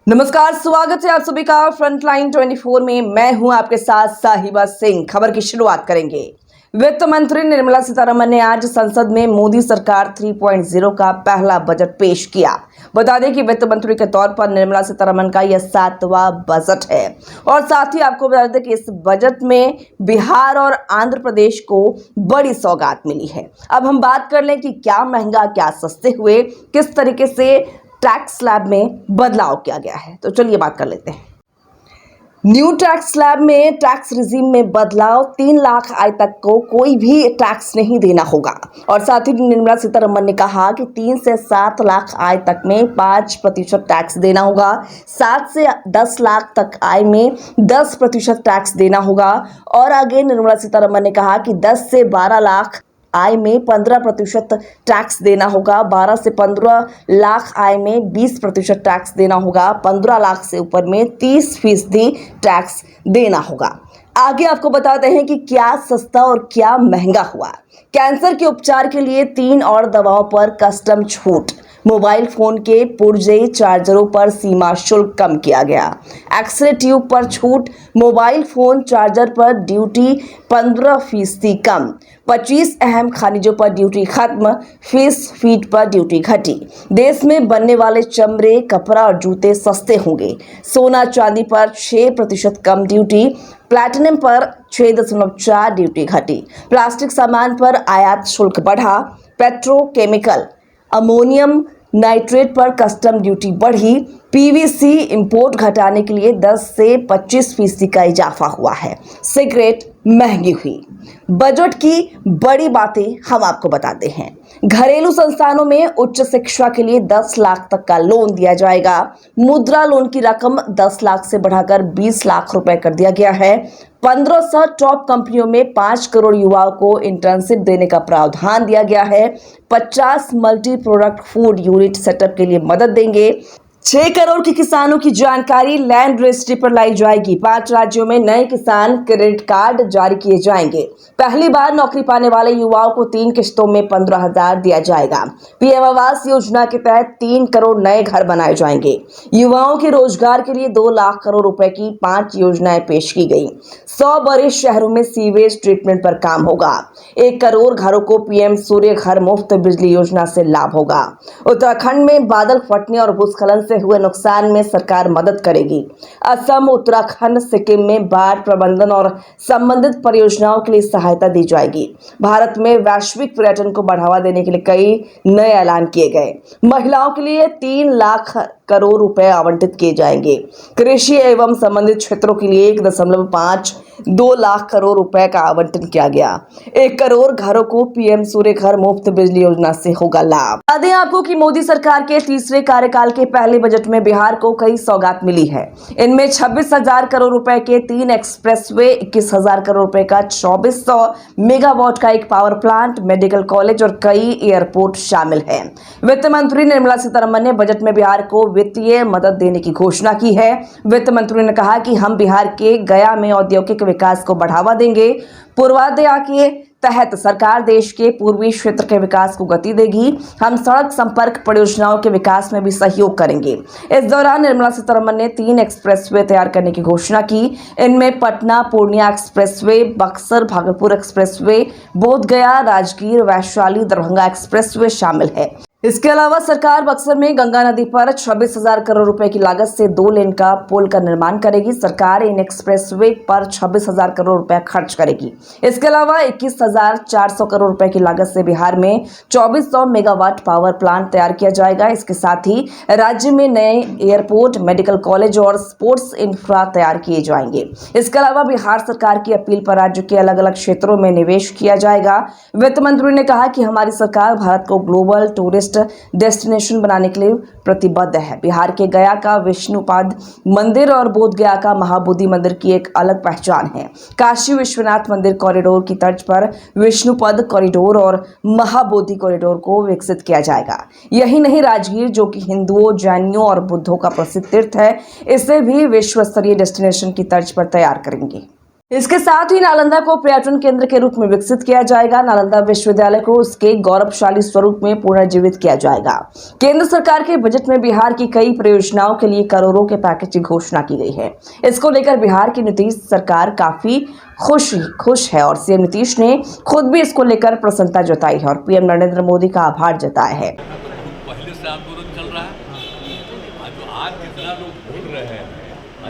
नमस्कार, स्वागत है आप सभी का फ्रंटलाइन 24 में। मैं हूं आपके साथ साहिबा सिंह। खबर की शुरुआत करेंगे। वित्त मंत्री निर्मला सीतारमण ने आज संसद में मोदी सरकार 3.0 का पहला बजट पेश किया। बता दें कि वित्त मंत्री के तौर पर निर्मला सीतारमण का यह 7वां बजट है और साथ ही आपको बता दें कि इस बजट में बिहार और आंध्र प्रदेश को बड़ी सौगात मिली है। अब हम बात कर लें कि क्या महंगा क्या सस्ते हुए, किस तरीके से टैक्स स्लैब में बदलाव किया गया है। तो चलिए बात कर लेते हैं। न्यू टैक्स स्लैब में टैक्स रिजीम में बदलाव, 3 लाख आय तक को कोई भी टैक्स नहीं देना होगा। और साथ ही निर्मला सीतारमण ने कहा कि 3 से 7 लाख आय तक में 5% टैक्स देना होगा, 7 से 10 लाख तक आय में 10% टैक्स देना होगा। और आगे निर्मला सीतारमण ने कहा कि 10 से 12 लाख आय में 15% टैक्स देना होगा, 12 से 15 लाख आय में 20% टैक्स देना होगा, 15 लाख से ऊपर में 30% टैक्स देना होगा। आगे आपको बताते हैं कि क्या सस्ता और क्या महंगा हुआ। कैंसर के उपचार के लिए 3 और दवाओं पर कस्टम छूट, मोबाइल फोन के पुर्जे चार्जरों पर सीमा शुल्क कम किया गया, एक्सरे ट्यूब पर छूट, मोबाइल फोन चार्जर पर ड्यूटी 15% कम, 25 अहम खनिजों पर ड्यूटी खत्म, फिश फीड पर ड्यूटी घटी। देश में बनने वाले चमड़े, कपड़ा और जूते सस्ते होंगे। सोना चांदी पर 6% कम ड्यूटी, प्लैटिनम पर 6.4 ड्यूटी घटी। प्लास्टिक सामान पर आयात शुल्क बढ़ा। पेट्रोकेमिकल, अमोनियम नाइट्रेट पर कस्टम ड्यूटी बढ़ी। पीवीसी इंपोर्ट घटाने के लिए 10 से 25% का इजाफा हुआ है। सिगरेट महंगी हुई। बजट की बड़ी बातें हम आपको बताते हैं। घरेलू संस्थानों में उच्च शिक्षा के लिए 10 लाख तक का लोन दिया जाएगा। मुद्रा लोन की रकम 10 लाख से बढ़ाकर 20 लाख रुपए कर दिया गया है। 1500 टॉप कंपनियों में 5 करोड़ युवाओं को इंटर्नशिप देने का प्रावधान दिया गया है। 50 multi product food unit setup के लिए मदद देंगे। 6 करोड़ के किसानों की जानकारी लैंड रजिस्ट्री पर लाई जाएगी। 5 राज्यों में नए किसान क्रेडिट कार्ड जारी किए जाएंगे। पहली बार नौकरी पाने वाले युवाओं को 3 किश्तों में 15,000 दिया जाएगा। पीएम आवास योजना के तहत 3 करोड़ नए घर बनाए जाएंगे। युवाओं के रोजगार के लिए 2 लाख करोड़ रुपए की 5 योजनाएं पेश की गई। 100 बड़े शहरों में सीवेज ट्रीटमेंट पर काम होगा। 1 करोड़ घरों को पीएम सूर्य घर मुफ्त बिजली योजना से लाभ होगा। उत्तराखंड में बादल फटने और भूस्खलन से हुए नुकसान में सरकार मदद करेगी। असम, उत्तराखंड, सिक्किम में बाढ़ प्रबंधन और संबंधित परियोजनाओं के लिए सहायता दी जाएगी। भारत में वैश्विक पर्यटन को बढ़ावा देने के लिए कई नए ऐलान किए गए। महिलाओं के लिए 3 लाख करोड़ रुपए आवंटित किए जाएंगे। कृषि एवं संबंधित क्षेत्रों के लिए 1.52 लाख करोड़ रुपए का आवंटन किया गया। 1 करोड़ घरों को पीएम सूर्य घर मुफ्त बिजली योजना से होगा लाभ। बता दें आपको कि मोदी सरकार के तीसरे कार्यकाल के पहले बजट में बिहार को कई सौगात मिली है। इनमें 26,000 करोड़ रुपए के 3 एक्सप्रेसवे, 21,000 करोड़ रुपए का 2400 मेगावाट का एक पावर प्लांट, मेडिकल कॉलेज और कई एयरपोर्ट शामिल है। वित्त मंत्री निर्मला सीतारमण ने बजट में बिहार को वित्तीय मदद देने की घोषणा की है। वित्त मंत्री ने कहा कि हम बिहार के गया में औद्योगिक विकास को बढ़ावा देंगे। पूर्वाध्याय के तहत सरकार देश के पूर्वी क्षेत्र के विकास को गति देगी। हम सड़क संपर्क परियोजनाओं के विकास में भी सहयोग करेंगे। इस दौरान निर्मला सीतारमण ने 3 एक्सप्रेसवे तैयार करने की घोषणा की। इनमें Patna Purnia expressway, Buxar Bhagalpur expressway, Bodhgaya Rajgir Vaishali Darbhanga expressway शामिल है। इसके अलावा सरकार बक्सर में गंगा नदी पर 26,000 करोड़ रुपए की लागत से 2 लेन का पुल का निर्माण करेगी। सरकार इन एक्सप्रेसवे पर 26,000 करोड़ रुपए खर्च करेगी। इसके अलावा 21,400 करोड़ रुपए की लागत से बिहार में 2400 मेगावाट पावर प्लांट तैयार किया जाएगा। इसके साथ ही राज्य में नए एयरपोर्ट, मेडिकल कॉलेज और स्पोर्ट्स इंफ्रा तैयार किए जाएंगे। इसके अलावा बिहार सरकार की अपील पर राज्य के अलग अलग क्षेत्रों में निवेश किया जाएगा। वित्त मंत्री ने कहा कि हमारी सरकार भारत को ग्लोबल टूरिस्ट डेस्टिनेशन बनाने के लिए प्रतिबद्ध है। बिहार के गया का विष्णुपद मंदिर और बोधगया का महाबोधि मंदिर की एक अलग पहचान है। काशी विश्वनाथ मंदिर कॉरिडोर की तर्ज पर विष्णुपद कॉरिडोर और महाबोधि कॉरिडोर को विकसित किया जाएगा। यही नहीं, राजगीर जो कि हिंदुओं, जैनियों और बुद्धों का प्रसिद्ध तीर्थ है, इसे भी विश्व स्तरीय डेस्टिनेशन की तर्ज पर तैयार करेंगे। इसके साथ ही नालंदा को पर्यटन केंद्र के रूप में विकसित किया जाएगा। नालंदा विश्वविद्यालय को उसके गौरवशाली स्वरूप में पुनर्जीवित किया जाएगा। केंद्र सरकार के बजट में बिहार की कई परियोजनाओं के लिए करोड़ों के पैकेज की घोषणा की गई है। इसको लेकर बिहार की नीतीश सरकार काफी खुश है और सीएम नीतीश ने खुद भी इसको लेकर प्रसन्नता जताई है और पीएम नरेंद्र मोदी का आभार जताया है। पहले से आंदोलन चल रहा है, आज जितना लोग बोल रहे हैं,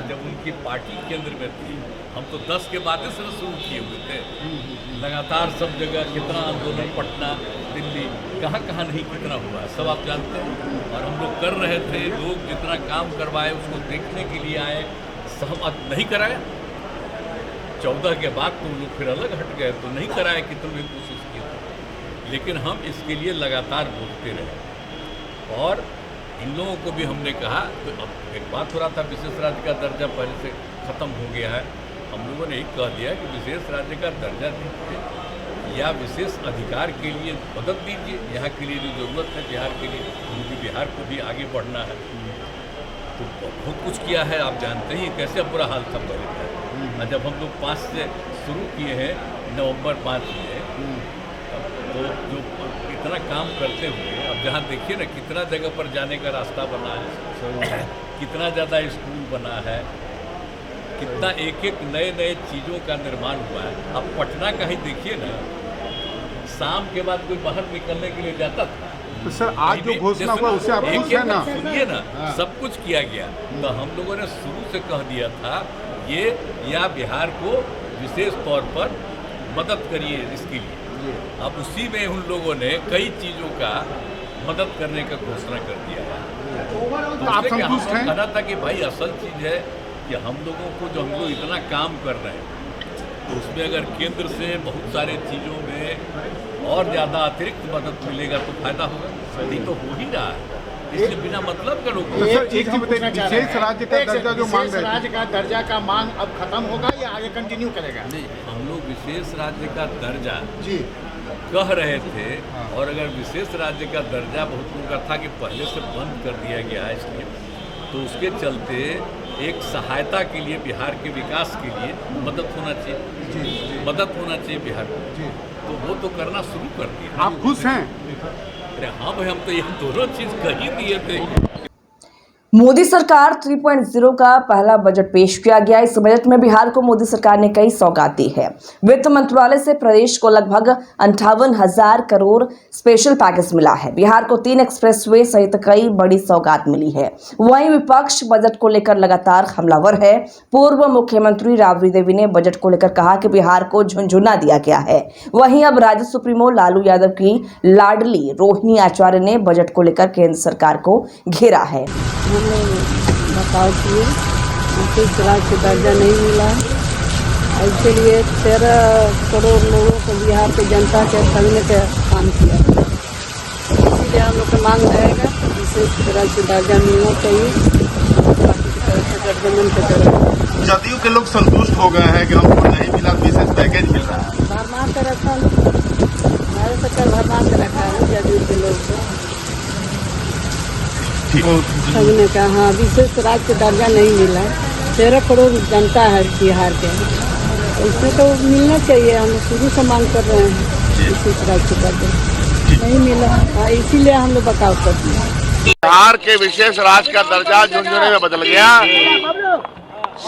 जब उनकी पार्टी केंद्र में थी, हम तो 10 के बाद से शुरू किए हुए थे। लगातार सब जगह कितना आंदोलन, पटना, दिल्ली, कहाँ कहाँ नहीं कितना हुआ है, सब आप जानते हैं। और हम लोग कर रहे थे, लोग जितना काम करवाए उसको देखने के लिए आए, सहमत नहीं कराए। 14 के बाद तो लोग फिर अलग हट गए, तो नहीं कराए कि तुमने कोशिश की। लेकिन हम इसके लिए लगातार बोलते रहे और इन लोगों को भी हमने कहा। तो अब एक बात हो रहा था, विशेष राज्य का दर्जा पहले से ख़त्म हो गया है। हम लोगों ने एक कह दिया कि विशेष राज्य का दर्जा दीजिए या विशेष अधिकार के लिए मदद दीजिए। यहाँ के लिए जो ज़रूरत है बिहार के लिए, क्योंकि बिहार को भी आगे बढ़ना है। तो बहुत कुछ किया है, आप जानते ही कैसे बुरा हाल था पहले। जब हम लोग 5 से शुरू किए हैं, नवंबर 5 में, तो जो इतना काम करते हुए अब जहाँ देखिए ना कितना जगह पर जाने का रास्ता बना है, कितना ज़्यादा स्कूल बना है, कितना एक एक नए चीज़ों का निर्माण हुआ है। अब पटना का ही देखिए ना, शाम के बाद कोई बाहर निकलने के लिए जाता था। तो सर आज जो घोषणा हुआ उससे आप खुश हैं ना? सुनिए ना, सब कुछ किया गया। तो हम लोगों ने शुरू से कह दिया था ये या बिहार को विशेष तौर पर मदद करिए इसके लिए। अब उसी में उन लोगों ने कई चीज़ों का मदद करने का घोषणा कर दिया है। तो आप संतुष्ट हैं? कहना था कि भाई असल चीज़ है कि हम लोगों को जो हम लोग इतना काम कर रहे हैं, तो उसमें अगर केंद्र से बहुत सारे चीज़ों में और ज़्यादा अतिरिक्त मदद मिलेगा तो फायदा होगा। नहीं तो हो ही रहा है, इससे बिना मतलब का लोग। विशेष राज्य का दर्जा जो मांग रहे राज्य का दर्जा का मांग अब खत्म होगा या आगे कंटिन्यू करेगा? नहीं, हम लोग विशेष राज्य का दर्जा जी कह रहे थे। और अगर विशेष राज्य का दर्जा बहुत लोगों का था कि पहले से बंद कर दिया गया है इसलिए, तो उसके चलते एक सहायता के लिए बिहार के विकास के लिए मदद होना चाहिए। मदद होना चाहिए बिहार को, तो वो तो करना शुरू कर दिया। आप खुश हैं? अरे हाँ भाई, हम तो ये दोनों चीज़ कह ही दिए थे। मोदी सरकार 3.0 का पहला बजट पेश किया गया। इस बजट में बिहार को मोदी सरकार ने कई सौगात दी है। वित्त मंत्रालय से प्रदेश को लगभग 58,000 करोड़ स्पेशल पैकेज मिला है। बिहार को 3 एक्सप्रेसवे सहित कई बड़ी सौगात मिली है। वहीं विपक्ष बजट को लेकर लगातार हमलावर है। पूर्व मुख्यमंत्री राबड़ी देवी ने बजट को लेकर कहा कि बिहार को झुनझुना दिया गया है। वहीं अब राज्य सुप्रीमो लालू यादव की लाडली रोहिणी आचार्य ने बजट को लेकर केंद्र सरकार को घेरा है। बचाव किए, विशेष राज्य का दर्जा नहीं मिला है। इसके लिए 13 करोड़ लोगों को बिहार की जनता के ठगने का काम किया। इसलिए हम लोग का मांग रहेगा विशेष राज्य का दर्जा मिलना चाहिए। जदयू के लोग संतुष्ट हो गए हैं कि हमको नहीं मिला, विशेष पैकेज मिल रहा है। भरमा के रखा, हमारे सरकार भरमा के रखा है जदयू के लोग को ठगने का। हाँ, विशेष राज्य दर्जा नहीं मिला है। 13 करोड़ जनता है बिहार के, तो इसमें तो मिलना चाहिए। हम शुरू से मांग कर रहे हैं विशेष राज्य दर्जा नहीं मिला। हाँ, इसीलिए हम लोग बचाव करते हैं। बिहार के विशेष राज्य का दर्जा झुनझुने में बदल गया।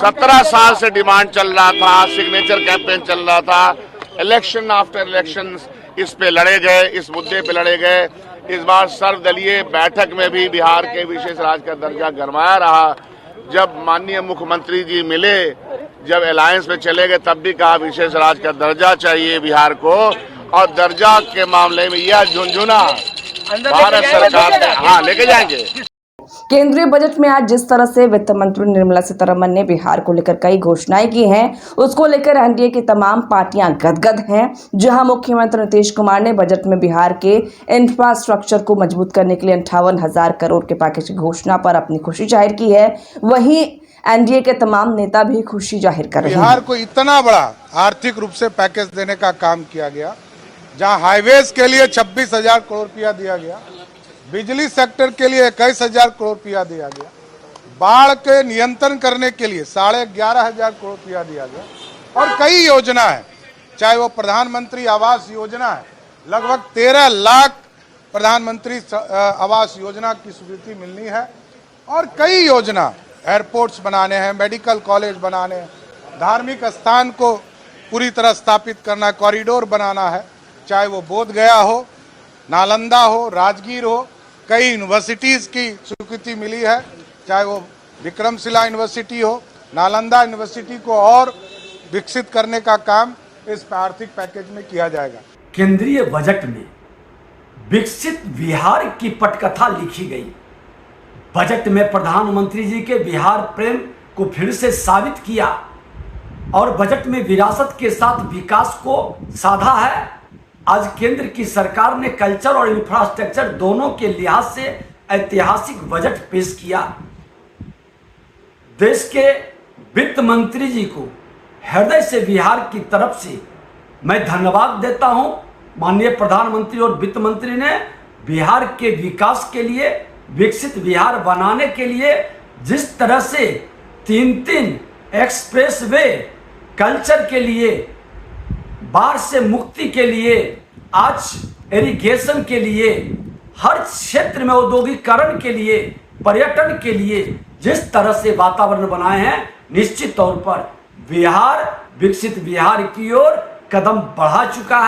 17 साल से डिमांड चल रहा था, सिग्नेचर कैंपेन चल रहा था, इलेक्शन आफ्टर इलेक्शन इस पे लड़े गए, इस मुद्दे पे लड़े गए। इस बार सर्वदलीय बैठक में भी बिहार के विशेष राज्य का दर्जा गरमाया रहा। जब माननीय मुख्यमंत्री जी मिले, जब अलायंस में चले गए, तब भी कहा विशेष राज्य का दर्जा चाहिए बिहार को। और दर्जा के मामले में यह झुनझुना भारत सरकार ने, हाँ, लेके जाएंगे। केंद्रीय बजट में आज जिस तरह से वित्त मंत्री निर्मला सीतारमण ने बिहार को लेकर कई घोषणाएं की हैं, उसको लेकर एनडीए की तमाम पार्टियां गदगद हैं। जहां मुख्यमंत्री नीतीश कुमार ने बजट में बिहार के इंफ्रास्ट्रक्चर को मजबूत करने के लिए 58,000 करोड़ के पैकेज की घोषणा पर अपनी खुशी जाहिर की है। वहीं एनडीए के तमाम नेता भी खुशी जाहिर कर रहे हैं। बिहार को इतना बड़ा आर्थिक रूप से पैकेज देने का काम किया गया, जहां हाईवेज के लिए 26,000 करोड़ रुपया दिया गया, बिजली सेक्टर के लिए 21,000 करोड़ रुपया दिया गया, बाढ़ के नियंत्रण करने के लिए 11,500 करोड़ रुपया दिया गया, और कई योजना है, चाहे वो प्रधानमंत्री आवास योजना है, लगभग 13 लाख प्रधानमंत्री आवास योजना की स्वीकृति मिलनी है, और कई योजना, एयरपोर्ट्स बनाने हैं, मेडिकल कॉलेज बनाने हैं, धार्मिक स्थान को पूरी तरह स्थापित करना है, कॉरिडोर बनाना है, चाहे वो बोध गया हो, नालंदा हो, राजगीर हो, कई यूनिवर्सिटीज़ की स्वीकृति मिली है, चाहे वो विक्रमशिला यूनिवर्सिटी हो, नालंदा यूनिवर्सिटी को और विकसित करने का काम इस आर्थिक पैकेज में किया जाएगा। केंद्रीय बजट में विकसित बिहार की पटकथा लिखी गई। बजट में प्रधानमंत्री जी के बिहार प्रेम को फिर से साबित किया और बजट में विरासत के साथ विकास को साधा है। आज केंद्र की सरकार ने कल्चर और इंफ्रास्ट्रक्चर दोनों के लिहाज से ऐतिहासिक बजट पेश किया। देश के वित्त मंत्री जी को हृदय से बिहार की तरफ से मैं धन्यवाद देता हूं। माननीय प्रधानमंत्री और वित्त मंत्री ने बिहार के विकास के लिए, विकसित बिहार बनाने के लिए जिस तरह से 3 एक्सप्रेस वे, कल्चर के लिए, बाढ़ से मुक्ति के लिए, आज इरिगेशन के लिए, हर क्षेत्र में औद्योगिकरण के लिए, पर्यटन के लिए जिस तरह से वातावरण बनाए हैं, निश्चित तौर पर बिहार विकसित बिहार की ओर कदम बढ़ा चुका है।